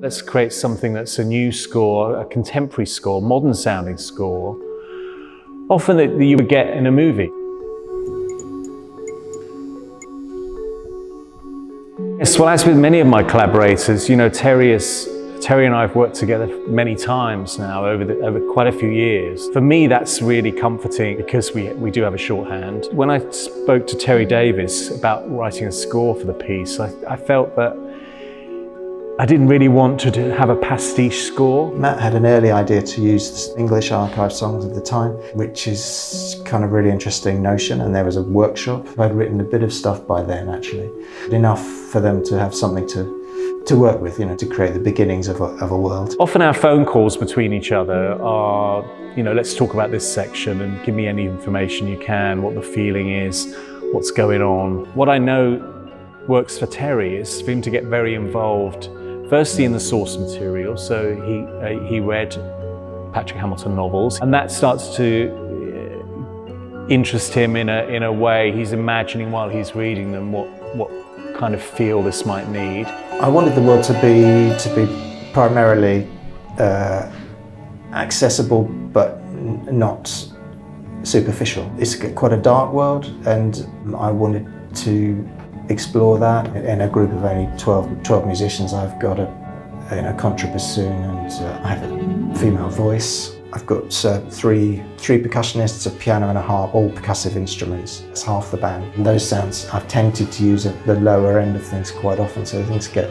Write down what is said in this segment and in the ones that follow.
Let's create something that's a new score, a contemporary score, modern sounding score, often that you would get in a movie. Yes, well, as with many of my collaborators, you know, Terry and I have worked together many times now over quite a few years. For me, that's really comforting because we do have a shorthand. When I spoke to Terry Davies about writing a score for the piece, I felt that I didn't really want to have a pastiche score. Matt had an early idea to use the English archive songs of the time, which is kind of really interesting notion, and there was a workshop. I'd written a bit of stuff by then, actually. Enough for them to have something to work with, you know, to create the beginnings of a world. Often our phone calls between each other are, you know, let's talk about this section and give me any information you can, what the feeling is, what's going on. What I know works for Terry is for him to get very involved, firstly in the source material, so he read Patrick Hamilton novels, and that starts to interest him in a way. He's imagining while he's reading them what kind of feel this might need. I wanted the world to be primarily accessible, but not superficial. It's quite a dark world, and I wanted to explore that. In a group of only 12 musicians, I've got a contrabassoon, and I have a female voice. I've got three percussionists, a piano and a harp, all percussive instruments. It's half the band. And those sounds I've tended to use at the lower end of things quite often, so things get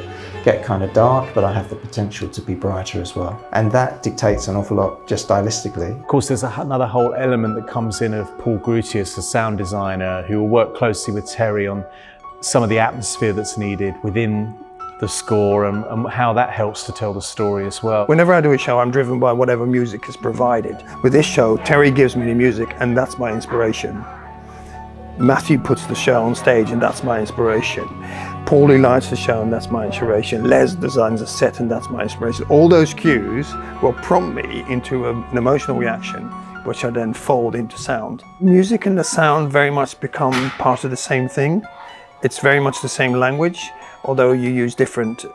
kind of dark, but I have the potential to be brighter as well. And that dictates an awful lot just stylistically. Of course, there's another whole element that comes in of Paul Groothuis, the sound designer, who will work closely with Terry on some of the atmosphere that's needed within the score and how that helps to tell the story as well. Whenever I do a show, I'm driven by whatever music is provided. With this show, Terry gives me the music, and that's my inspiration. Matthew puts the show on stage, and that's my inspiration. Paulie lights the show, and that's my inspiration. Les designs a set, and that's my inspiration. All those cues will prompt me into an emotional reaction, which I then fold into sound. Music and the sound very much become part of the same thing. It's very much the same language, although you use different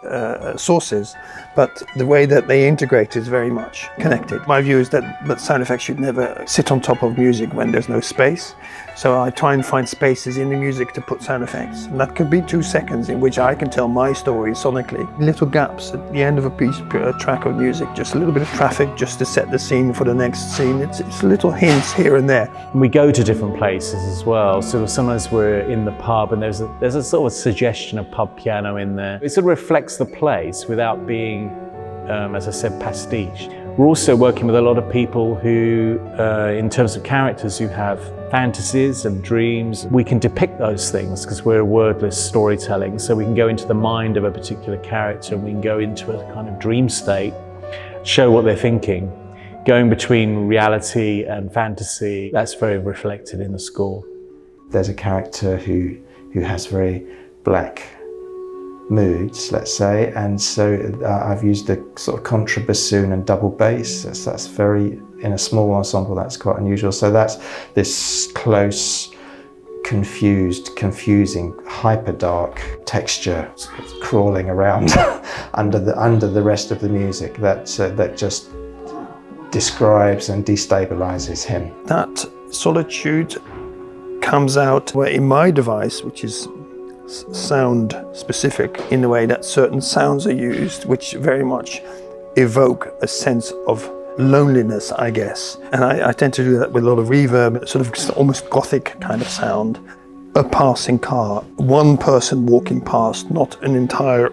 sources, but the way that they integrate is very much connected. My view is that sound effects should never sit on top of music when there's no space. So I try and find spaces in the music to put sound effects. And that could be 2 seconds in which I can tell my story sonically. Little gaps at the end of a track of music, just a little bit of traffic just to set the scene for the next scene. It's little hints here and there. We go to different places as well. So sometimes we're in the pub and there's a sort of suggestion of pub piano in there. It sort of reflects the place without being, as I said, pastiche. We're also working with a lot of people who, in terms of characters, who have fantasies and dreams. We can depict those things because we're wordless storytelling, so we can go into the mind of a particular character and we can go into a kind of dream state, show what they're thinking, going between reality and fantasy. That's very reflected in the score. There's a character who has very black moods, let's say, and so I've used a sort of contrabassoon and double bass. That's very, in a small ensemble, that's quite unusual. So that's this close, confusing, hyper dark texture crawling around under the rest of the music that just describes and destabilizes him. That solitude comes out in my device, which is sound specific, in the way that certain sounds are used which very much evoke a sense of loneliness, I guess. And I tend to do that with a lot of reverb, sort of almost gothic kind of sound. A passing car, one person walking past, not an entire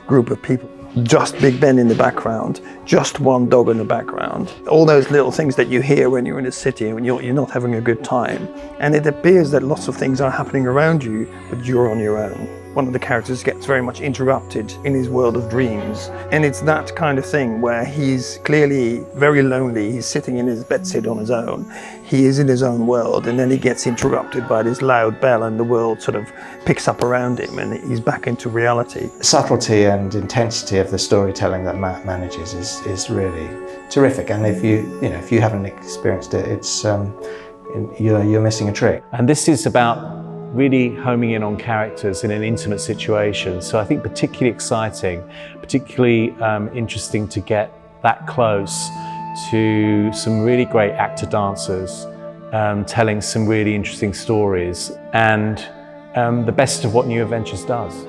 group of people. Just Big Ben in the background, just one dog in the background. All those little things that you hear when you're in a city and you're not having a good time. And it appears that lots of things are happening around you, but you're on your own. One of the characters gets very much interrupted in his world of dreams. And it's that kind of thing where he's clearly very lonely. He's sitting in his bedsit on his own. He is in his own world, and then he gets interrupted by this loud bell and the world sort of picks up around him and he's back into reality. Subtlety and intensity of the storytelling that Matt manages is really terrific. And if you haven't experienced it, it's you're missing a trick. And this is about really homing in on characters in an intimate situation. So I think particularly exciting, particularly interesting to get that close to some really great actor dancers telling some really interesting stories, and the best of what New Adventures does.